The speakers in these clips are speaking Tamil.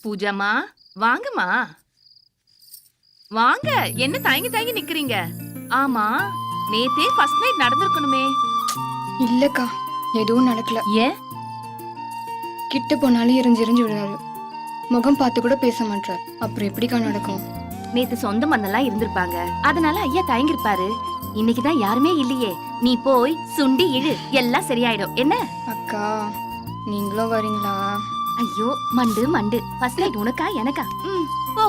பூஜாமா, வாங்கம்மா. வாங்க. என்ன தயங்கி தயங்கி நிக்கிறீங்க? ஆமா, நேத்தே ஃபர்ஸ்ட் நைட் நடந்திருக்கணுமே. இல்லக்கா, எதுவும் நடக்கல. ஏன்? கிட்ட போனாலும் எரிஞ்சு எரிஞ்சு விடுறாரு. முகம் பார்த்து கூட பேச மாட்டார். அப்புறம் எப்படிக்கா நடக்கும்? நேத்து சொந்த மந்தெல்லாம் இருந்திருப்பாங்க, அதனால ஐயா தயங்கிருப்பாரு. இன்னைக்குதான் யாருமே இல்லையே, நீ போய் சுண்டி இழு, எல்லாம் சரியாயிடும். என்ன அக்கா, நீங்களும் வரீங்களா? ஐயோ மண்டு மண்டு, ஃபர்ஸ்ட் நைட் உனக்கா எனக்கா? போ.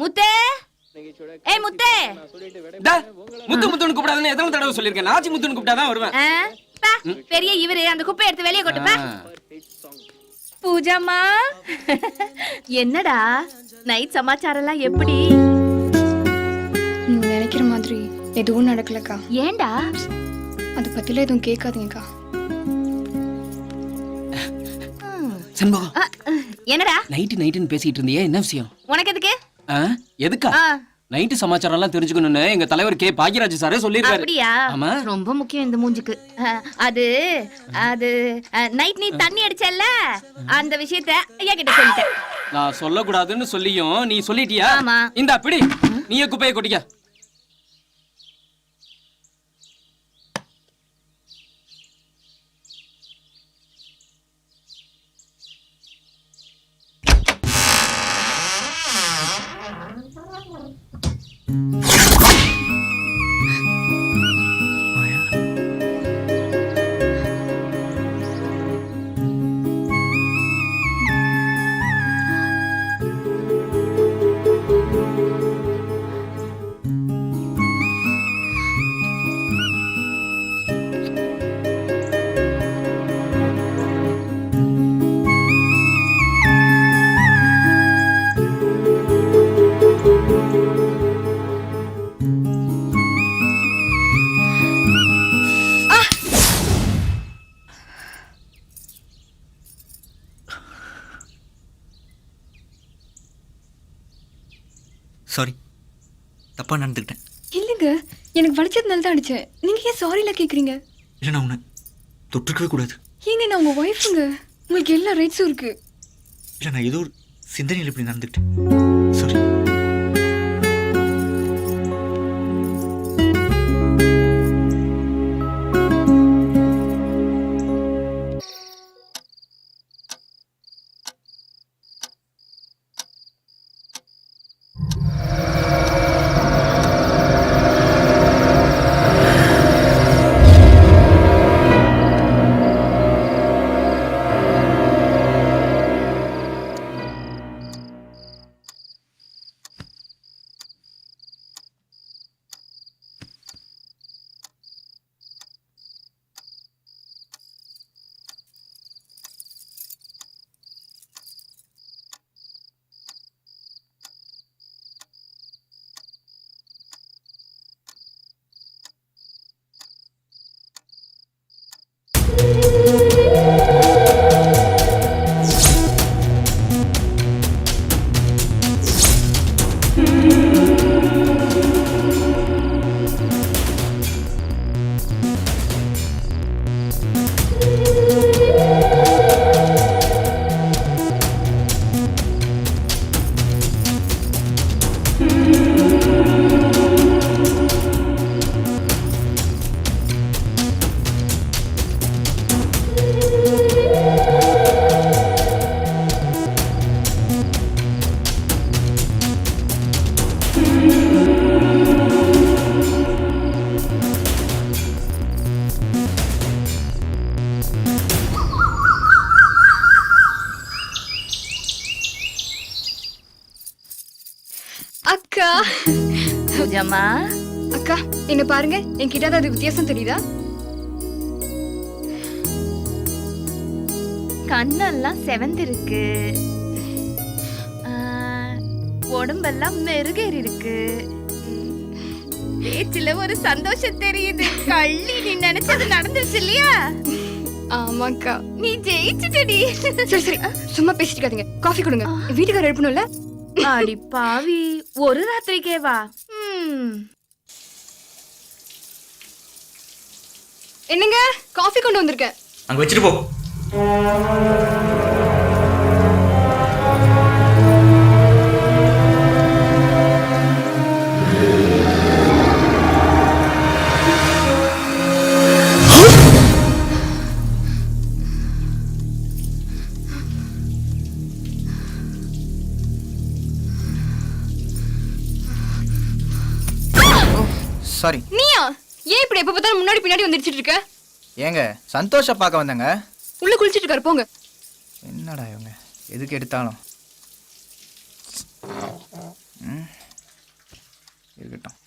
முத்தே, ஏய் முத்தே. முத்து முத்துன்னு கூப்பிடாதுன்னு எத்தனை தடவை சொல்லிருக்கேன். நாச்சி முத்துன்னு கூப்பிட்டாதான் வருவேன். பெரிய இவரு அந்த குப்பை எடுத்து வெளியே கொட்டுப்பா. பூஜாமா, என்னடா நைட் சமாச்சாரம் எல்லாம் எப்படி? நீங்க நினைக்கிற மாதிரி எதுவும் நடக்கலக்கா. ஏண்டா? அதை பத்தில எதுவும் கேட்காதீங்கக்கா. சண்முகம், என்னடா நைட்டுன்னு பேசிட்டு இருந்தியே, என்ன விஷயம்? உனக்கு எதுக்கு? எதுக்கா? நைட்டு சமாச்சாரம் எல்லாம் தெரிஞ்சுக்கணும்னு எங்க தலைவர் கே பாக்யராஜ் சாரே சொல்லிருக்காரு. அப்படியா? ஆமா, ரொம்ப முக்கியம் இந்த மூஞ்சுக்கு. அது அது நைட் நீ தண்ணி அடிச்சல்ல, அந்த விஷயத்த ஐயா கிட்ட சொல்லிட்டேன். நான் சொல்லக்கூடாதுன்னு சொல்லியும் நீ சொல்லிட்டியா? ஆமா. இந்த பிடி, நீயே குப்பையை கொட்டிக்க. சாரி, தப்பா நடந்துக்கிட்டேன். இல்லைங்க, எனக்கு வலிச்சதுனால தான் அடிச்சேன். நீங்க ஏன் சாரில கேக்குறீங்க? இல்லை, நான் உன்னை தொற்றுக்கவே கூடாது. ஏங்க, நான் உங்க ஒய்ஃபுங்க. உங்களுக்கு எல்லா ரைட்ஸும் இருக்கு. இல்லை, நான் ஏதோ ஒரு சிந்தனையில் இப்படி நடந்துக்கிட்டேன். சாரி. கொஞ்சமா. அக்கா என்ன பாருங்க, என்கிட்ட ஏதாவது வித்தியாசம் தெரியுதா? கண்ணெல்லாம் செவந்திருக்கு, உடம்பெல்லாம் மெருகேறி இருக்கு, பேச்சுல ஒரு சந்தோஷம் தெரியுது. கள்ளி, நீ நினைச்சது நடந்துருச்சு இல்லையா? ஆமாக்கா. நீ ஜெயிச்சுட்டடி. சரி சரி, சும்மா பேசிட்டு இருக்காதீங்க. காஃபி கொடுங்க, வீட்டுக்காரர் எழுப்பணும்ல. அடி பாவி, ஒரு ராத்திரிக்கே வா. என்னங்க, காஃபி கொண்டு வந்திருக்கேன். அங்க வச்சுட்டு போ. சாரி. நீயா? ஏன் இப்படி எப்ப பார்த்தாலும் முன்னாடி பின்னாடி வந்துட்டு இருக்க? ஏங்க சந்தோஷ பார்க்க வந்தங்க. உள்ள குளிச்சிட்டு இருக்காரு, போங்க. என்னடா இவங்க எதுக்கு எடுத்தாலும். இருக்கட்டும்.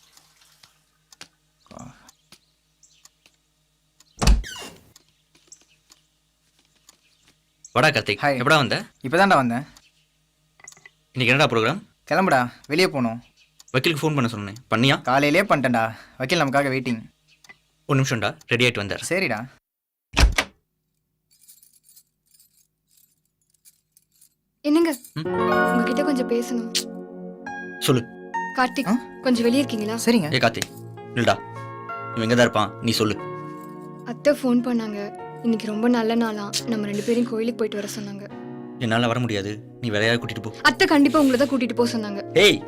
வாடா கார்த்திக், ஹாய். எப்படா வந்த? இப்போதான்டா வந்தேன். இன்னைக்கு என்னடா ப்ரோக்ராம்? கிளம்புடா, வெளியே போகணும். வக்கீலுக்கு ஃபோன் பண்ண சொன்னேன், பண்ணியா? காலையிலே பண்ணிட்டேன்டா. வக்கீல் நமக்காக வெயிட்டிங். ஒரு நிமிஷம்டா, ரெடி ஆகிட்டு வந்தார். சரிடா. என்னங்க, உங்ககிட்ட கொஞ்சம் பேசணும். சொல்லு. கார்த்திக், கொஞ்சம் வெளியே இருக்கீங்களா? சரிங்க. ஏ கார்த்திக், இல்லடா, இவன் எங்கே தான் இருப்பான், நீ சொல்லு. அத்தை ஃபோன் பண்ணாங்க. இன்னைக்கு ரொம்ப நல்ல நாளா, நம்ம 2 பேரும் கோயிலுக்கு போயிட்டு வர சொன்னாங்க. என்னால் வர முடியாது, நீ வேற யாராவது கூட்டிட்டு போ. அத்தை கண்டிப்பா உங்களை தான் கூட்டிட்டு போக சொன்னாங்க. ஏய்,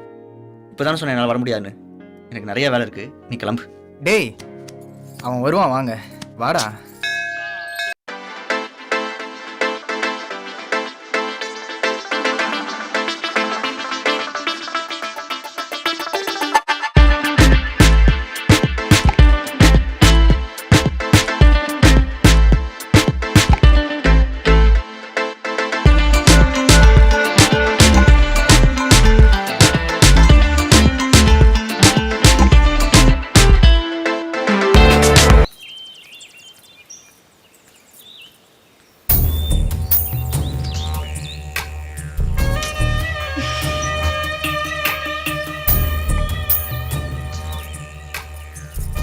இப்போதானே சொன்னேன் என்னால் வர முடியாதுன்னு. எனக்கு நிறைய வேலை இருக்கு, நீ கிளம்பு. டேய், அவன் வருவான், வாங்க வாடா.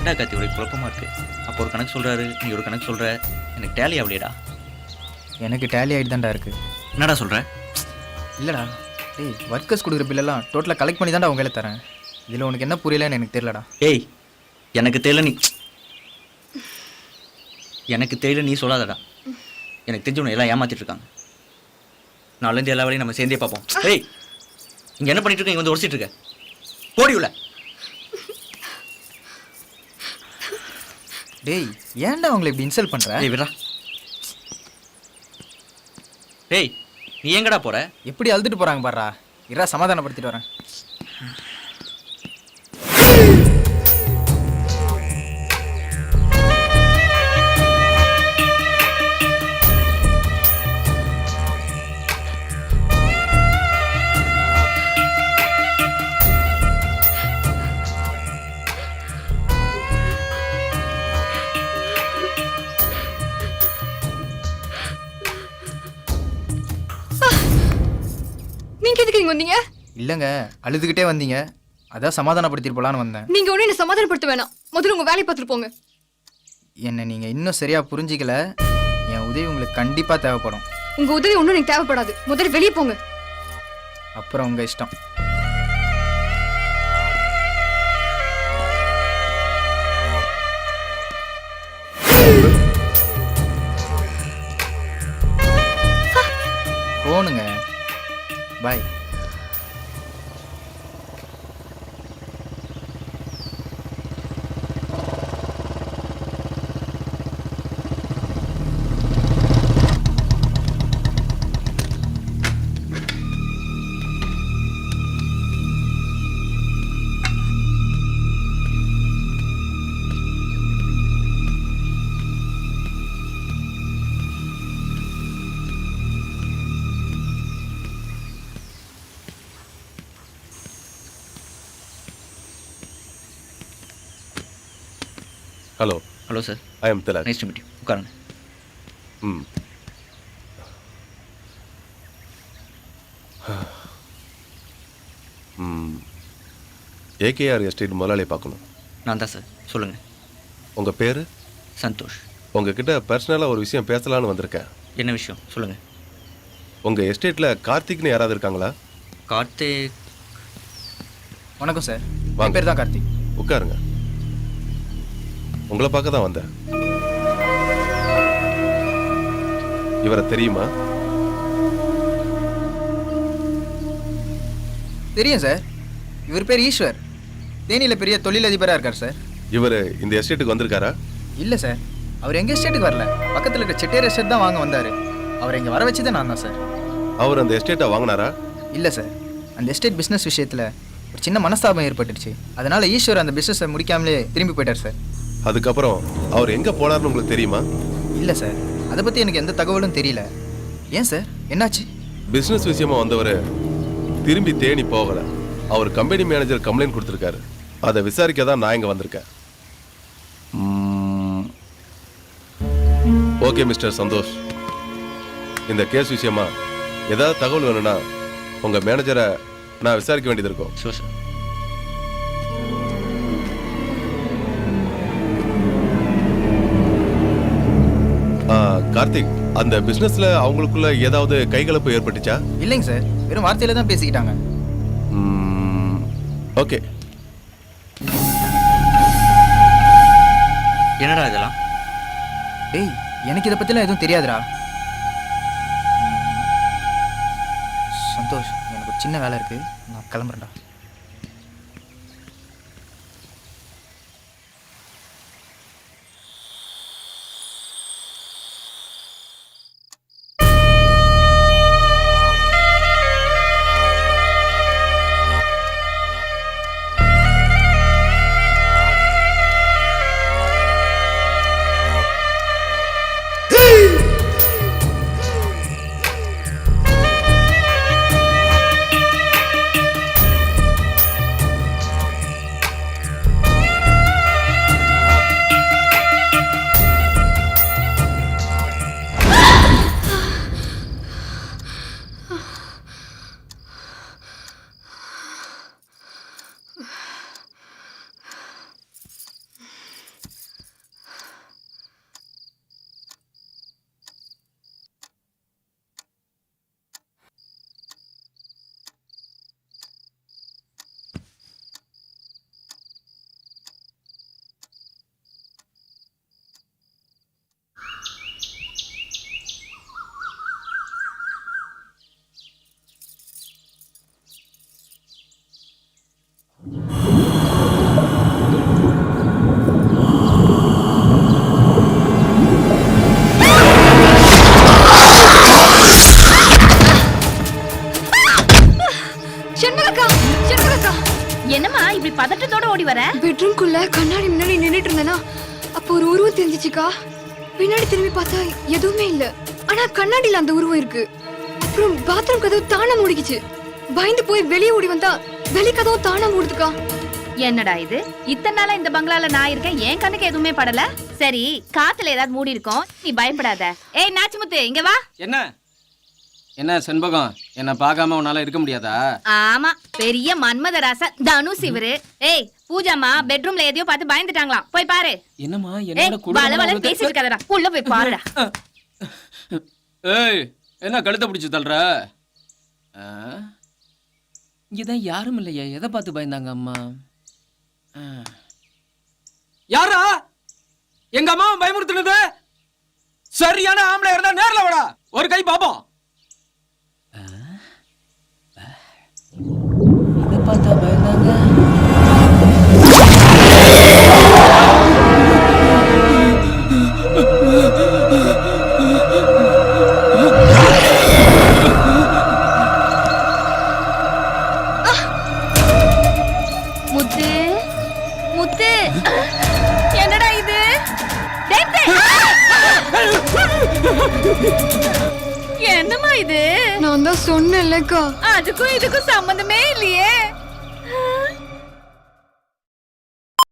என்னடா கார்த்தி, ஒரு குழப்பமா இருக்கு. அப்போ ஒரு கணக்கு சொல்றாரு, நீ ஒரு கணக்கு சொல்ற, எனக்கு டேலி ஆகலையேடா. எனக்கு டேலி ஆகிட்டு தான்டா இருக்கு. என்னடா சொல்ற? இல்லைடா, டேய் ஒர்க்கர்ஸ் கொடுக்குற பில்லெல்லாம் டோட்டலாக கலெக்ட் பண்ணி தான்டா உங்களை தரேன். இதில் உனக்கு என்ன புரியலன்னு எனக்கு தெரியலடா. ஏய், எனக்கு தெரியல, எனக்கு தெரியல நீ சொல்லாதடா. எனக்கு தெரிஞ்சவனை எல்லாம் ஏமாத்திட்டு இருக்காங்க. நாளைந்து எல்லா வேலையும் நம்ம சேர்ந்தே பார்ப்போம். ஏய், இங்க என்ன பண்ணிட்டு இருக்க? இங்க வந்து உடச்சிட்டு இருக்க, போடி உள்ள. டேய், ஏன்டா அவங்களை இப்படி இன்சல்ட் பண்ற? ஏய் விட்றா. டேய், நீ எங்கடா போற? எப்படி அழுதுட்டு போறாங்க பாருடா. இரா, சமாதானப்படுத்திட்டு வரேன். நீங்க எதுக்கு இங்க வந்தீங்க? இல்லைங்க, அழுதுகிட்டே வந்தீங்க, அதான் சமாதானப்படுத்திட்டு போலான்னு வந்தேன். நீங்க ஒண்ணு என்ன சமாதானப்படுத்த வேணாம். முதல்ல உங்க வேலையை பார்த்துட்டு போங்க. என்னை நீங்கள் இன்னும் சரியாக புரிஞ்சிக்கல. என் உதவி உங்களுக்கு கண்டிப்பாக தேவைப்படும். உங்க உதவி ஒன்றும் எனக்கு தேவைப்படாது. முதல்ல வெளியே போங்க. அப்புறம் உங்கள் இஷ்டம். போனுங்க. Bye. Hello hello sir, I am Thilak. Nice to meet you. உட்காருங்க. ம் ஏகேஆர் எஸ்டேட் முதலாளியை பார்க்கணும். நான் தான் சார், சொல்லுங்கள். உங்கள் பேர்? சந்தோஷ். உங்ககிட்ட பர்சனலாக ஒரு விஷயம் பேசலான்னு வந்திருக்கேன். என்ன விஷயம் சொல்லுங்கள். உங்கள் எஸ்டேட்டில் கார்த்திக்னு யாராவது இருக்காங்களா? கார்த்திக். வணக்கம் சார், வாங்க. என் பேர் தான் கார்த்திக். உட்காருங்க. உங்களை பார்க்க தான் வந்தேன். இவரை தெரியுமா? தெரியும் சார், இவர் பேர் ஈஸ்வர். தேனியில் பெரிய தொழிலதிபராக இருக்கார் சார். இவர் இந்த எஸ்டேட்டுக்கு வந்திருக்காரா? இல்லை சார், அவர் எங்கள் எஸ்டேட்டுக்கு வரல, பக்கத்தில் இருக்க செட்டியார் எஸ்டேட் தான் வாங்க வந்தார். அவர் இங்கே வர வச்சு தான் நான் தான் சார். அவர் அந்த எஸ்டேட்டை வாங்கினாரா? இல்லை சார், அந்த எஸ்டேட் பிஸ்னஸ் விஷயத்தில் ஒரு சின்ன மனஸ்தாபம் ஏற்பட்டுச்சு. அதனால் ஈஸ்வர் அந்த பிஸ்னஸை முடிக்காமலே திரும்பி போயிட்டார் சார். அதுக்கப்புறம் அவர் எங்கே போனார்னு உங்களுக்கு தெரியுமா? இல்லை சார், அதை பற்றி எனக்கு எந்த தகவலும் தெரியல. ஏன் சார், என்னாச்சு? பிஸ்னஸ் விஷயமா வந்தவர் திரும்பி தேனி போகலை. அவர் கம்பெனி மேனேஜர் கம்ப்ளைண்ட் கொடுத்துருக்காரு. அதை விசாரிக்க தான் நான் இங்கே வந்திருக்கேன். ஓகே மிஸ்டர் சந்தோஷ், இந்த கேஸ் விஷயமா ஏதாவது தகவல் வேணும்னா உங்கள் மேனேஜரை நான் விசாரிக்க வேண்டியது இருக்கும். Show sir. கார்த்திக், அந்த பிஸ்னஸில் அவங்களுக்குள்ள ஏதாவது கைகலப்பு ஏற்பட்டுச்சா? இல்லைங்க சார், வெறும் வார்த்தையில் தான் பேசிக்கிட்டாங்க. ஓகே. என்னடா இதெல்லாம்? டேய், எனக்கு இதை பற்றிலாம் எதுவும் தெரியாதுடா. சந்தோஷ், எனக்கு ஒரு சின்ன வேலை இருக்குது, நான் கிளம்புறேன்டா. என்னம்மா இப்படி பதட்டத்தோட ஓடி வர? பெட்ரூம்குள்ள கண்ணாடி முன்னாடி நின்னுட்டு இருந்தேனா, அப்போ ஒரு உருவம் தெரிஞ்சிச்சுக்கா. பின்னாடி திரும்பி பார்த்தா எதுவுமே இல்ல, ஆனா கண்ணாடியில அந்த உருவம் இருக்கு. அப்புறம் பாத்ரூம் கதவு தானா மூடிக்குச்சு. பயந்து போய் வெளியே ஓடி வந்தா வெளி கதவு தானா மூடுதுக்கா. என்னடா இது, இத்தனை நாளா இந்த பங்களால நான் இருக்கேன், என் கண்ணுக்கு எதுவுமே படல. சரி, காத்துல ஏதாவது மூடி இருக்கும், நீ பயப்படாத. ஏய் நாச்சிமுத்து, இங்க வா. என்ன என்ன செண்பகம், என்ன பார்க்காம உன்னால இருக்க முடியாதா? ஆமா, பெரிய மன்மத ராச தனுஷ் இவரு. ஏய் பூஜாமா பெட்ரூம்ல எதையோ பார்த்து பயந்துட்டாங்களாம், போய் பாரு. என்னம்மா ஏய் என்னோட வளவளன்னு பேசிட்டு இருக்காதடா, உள்ள போய் பாருடா. ஏய், என்ன கழுத்தை பிடிச்சு தள்ளுற? இங்கதான் யாரும் இல்லையா? எதை பார்த்து பயந்தாங்க அம்மா? யாரா எங்க அம்மா பயமுறுத்துனது? சரியான ஆம்பளை இருந்தா நேர்ல வாடா, ஒரு கை பாப்போம். எதை பார்த்தா பயந்தாங்க? முத்து முத்து, என்னடா இது? என்னம்மா இது? நான் தான் சொன்னேன்லக்கா, அதுக்கும் இதுக்கும் சம்பந்தமே இல்லையே.